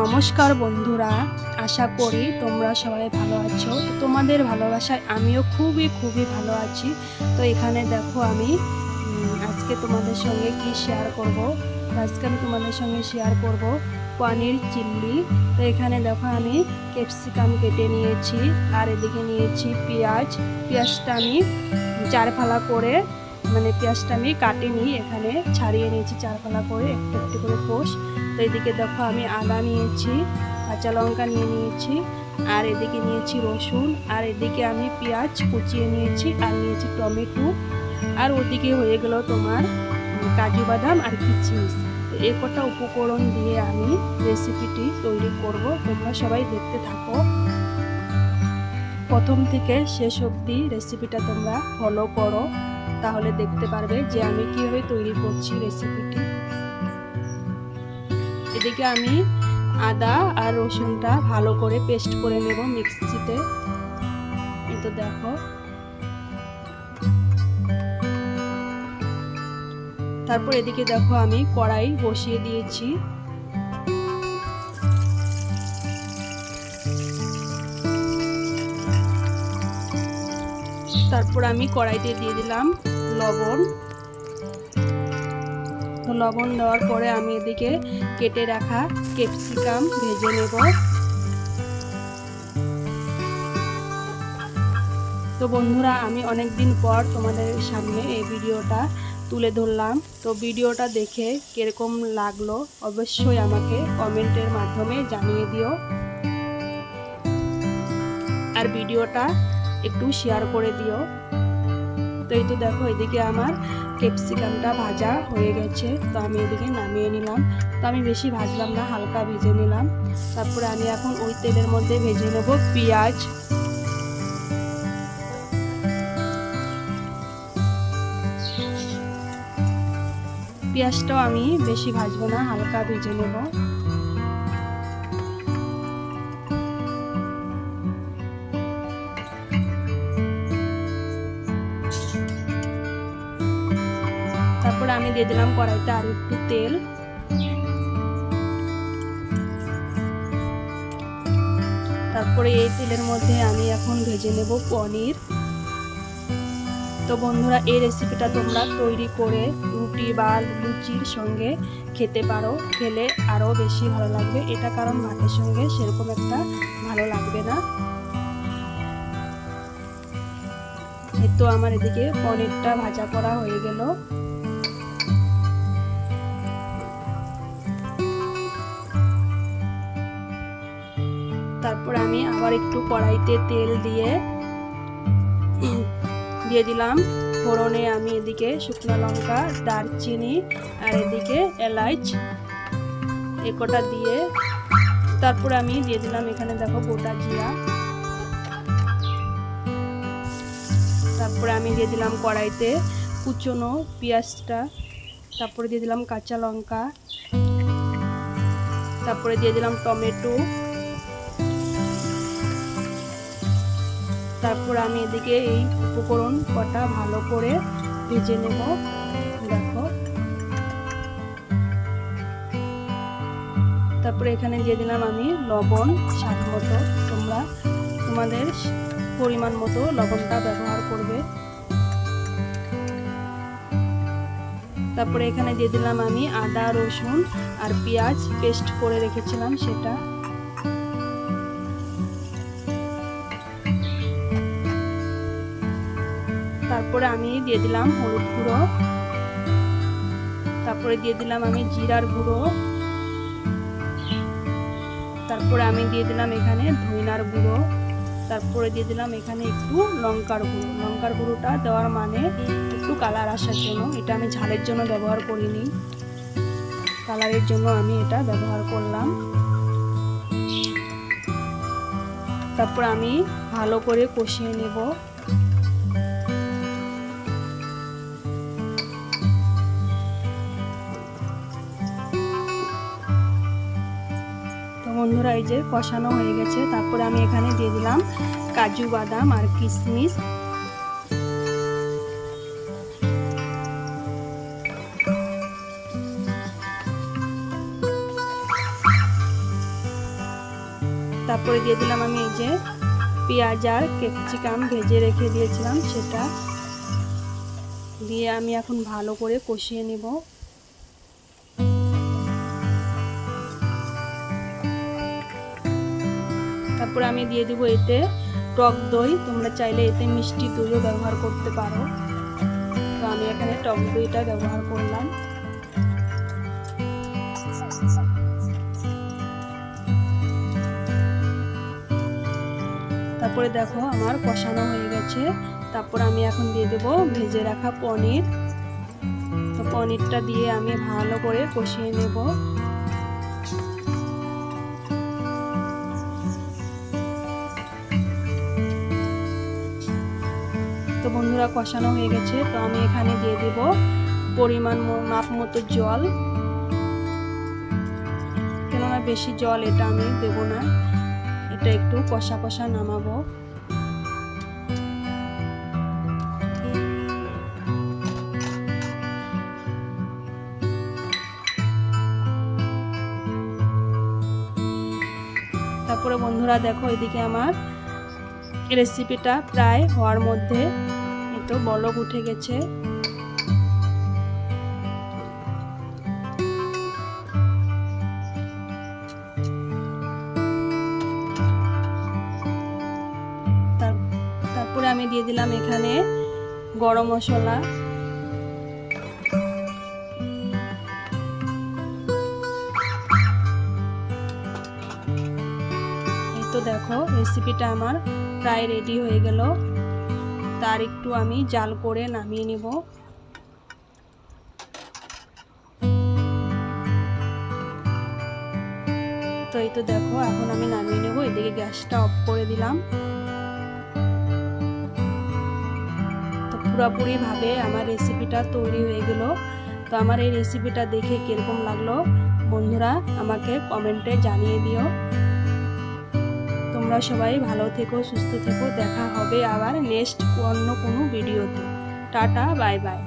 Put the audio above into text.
নমস্কার বন্ধুরা, আশা করি তোমরা সবাই ভালো আছো। তো তোমাদের ভালোবাসায় আমিও খুবই ভালো আছি। তো এখানে দেখো আমি আজকে তোমাদের সঙ্গে কি শেয়ার করব। আজকে আমি তোমাদের সঙ্গে শেয়ার করব পনির চিল্লি। তো এখানে দেখো আমি ক্যাপসিকাম কেটে নিয়েছি, আর এদিকে নিয়েছি পেঁয়াজটা আমি 4 ফালা করে, মানে পেঁয়াজটা আমি কাটিনি, এখানে ছাড়িয়ে নিয়েছি 4 ফালা করে, একটু একটু করে কোষ। তো এদিকে দেখো আমি আদা নিয়েছি, কাঁচা লঙ্কা নিয়েছি, আর এদিকে নিয়েছি রসুন, আর এদিকে আমি পেঁয়াজ কুচিয়ে নিয়েছি, আর নিয়েছি টমেটো, আর ওদিকে হয়ে গেল তোমার কাজু বাদাম আর কিশমিশ। তো এই কটা উপকরণ দিয়ে আমি রেসিপিটি তৈরি করব। তোমরা সবাই দেখতে থাকো, প্রথম থেকে শেষ অবধি রেসিপিটা তোমরা ফলো করো, তাহলে দেখতে পারবে যে আমি কীভাবে তৈরি করছি রেসিপিটি। এদিকে আমি আদা আর রসুনটা ভালো করে পেস্ট করে নেব মিক্সিতে। এই তো দেখো, তারপর এদিকে দেখো আমি কড়াই বসিয়ে দিয়েছি। তারপর আমি কড়াইতে দিয়ে দিলাম লবণ। তো লবণ দেওয়ার পরে আমি এদিকে কেটে রাখা ক্যাপসিকাম ভেজে নেব। তো বন্ধুরা, আমি অনেক দিন পর তোমাদের সামনে এই ভিডিওটা তুলে ধরলাম। তো ভিডিওটা দেখে কিরকম লাগলো অবশ্যই আমাকে কমেন্টের মাধ্যমে জানিয়ে দিও, আর ভিডিওটা একটু শেয়ার করে দিও। তো এই তো দেখো, এদিকে আমার ক্যাপসিকামটা ভাজা হয়ে গেছে। তো আমি এদিকে নামিয়ে নিলাম। তো আমি বেশি ভাজলাম না, হালকা ভেজে নিলাম। তারপরে আমি এখন ওই তেলের মধ্যে ভেজে নেব পেঁয়াজ। পেঁয়াজটাও আমি বেশি ভাজবো না, হালকা ভেজে নেব। তারপরে আমি দিয়ে দিলাম কড়াইতে আর একটু তেল। তারপরে এই তেলের মধ্যে আমি এখন ভেজে নেব পনির। তো বন্ধুরা, এই রেসিপিটা তোমরা তৈরি করে রুটি বা লুচির সঙ্গে খেতে পারো, খেলে আরও বেশি ভালো লাগবে এটা, কারণ ভাতের সঙ্গে সেরকম একটা ভালো লাগবে না। এই তো আমার এদিকে পনিরটা ভাজা করা হয়ে গেল। তারপর আমি আবার একটু কড়াইতে তেল দিয়ে দিলাম ফোড়নে আমি এদিকে শুকনো লঙ্কা, দারচিনি, আর এদিকে এলাচ, এ কটা দিয়ে তারপর আমি দিয়ে দিলাম এখানে দেখো গোটা জিরা। তারপরে আমি দিয়ে দিলাম কড়াইতে কুচনো পেঁয়াজটা। তারপরে দিয়ে দিলাম কাঁচা লঙ্কা। তারপরে দিয়ে দিলাম টমেটো। তারপর আমি এদিকে এই উপকরণ কটা ভালো করে ভেজে নেব। দেখো, তারপরে এখানে দিয়ে দিলাম আমি লবণ স্বাদ মতো। তোমরা তোমাদের পরিমাণ মতো লবণটা ব্যবহার করবে। তারপরে এখানে দিয়ে দিলাম আমি আদা, রসুন আর পেঁয়াজ পেস্ট করে রেখেছিলাম সেটা। তারপরে আমি দিয়ে দিলাম হলুদ গুঁড়ো। তারপরে দিয়ে দিলাম আমি জিরার গুঁড়ো। তারপরে আমি দিয়ে দিলাম এখানে ধনিয়ার গুঁড়ো। তারপরে দিয়ে দিলাম এখানে একটু লঙ্কার গুঁড়ো। লঙ্কার গুঁড়োটা দেওয়ার মানে একটু কালার আসার জন্য, এটা আমি ঝালের জন্য ব্যবহার করিনি, কালারের জন্য আমি এটা ব্যবহার করলাম। তারপর আমি ভালো করে কষিয়ে নেব। বন্ধুরা, এই যে কষানো হয়ে গেছে। তারপরে আমি এখানে দিয়ে দিলাম কাজু বাদাম আর কিশমিশ। তারপরে দিয়ে দিলাম আমি এই যে পেঁয়াজ আর ক্যাপসিকাম ভেজে রেখে দিয়েছিলাম, সেটা দিয়ে আমি এখন ভালো করে কষিয়ে নেব। তারপরে আমি দিয়ে দিব এতে টক দই, তোমরা চাইলে এতে মিষ্টি দইও ব্যবহার করতে পারো। তো আমি এখানে টক দইটা ব্যবহার করলাম। তারপরে দেখো আমার কষানো হয়ে গেছে। তারপর আমি এখন দিয়ে দেব ভেজে রাখা পনির। তো পনিরটা দিয়ে আমি ভালো করে কষিয়ে নেব। তো বন্ধুরা কষানো হয়ে গেছে, তো আমি এখানে দিয়ে দেব পরিমাণ মাপ মতো জল, কেননা বেশি জল এটা আমি দেব না, এটা একটু কষা কষা নামাবো। তারপরে বন্ধুরা দেখো এদিকে আমার রেসিপিটা প্রায় হওয়ার মধ্যে, তো বলক উঠে গেছে। তারপরে আমি দিয়ে দিলাম এখানে গরম মশলা। এই তো দেখো রেসিপিটা আমার প্রায় রেডি হয়ে গেল। তার একটু আমি জাল করে নামিয়ে নেব। তো এই তো দেখো এখন আমি নামিয়ে নেব। এদিকে গ্যাসটা অফ করে দিলাম। তো পুরোপুরি ভাবে আমার রেসিপিটা তৈরি হয়ে গেল। তো আমার এই রেসিপিটা দেখে কিরকম লাগলো বন্ধুরা আমাকে কমেন্টে জানিয়ে দিও। তোমরা সবাই ভালো থেকো, সুস্থ থেকো। দেখা হবে আবার নেক্সট অন্য কোনো ভিডিওতে। Tata, bye bye.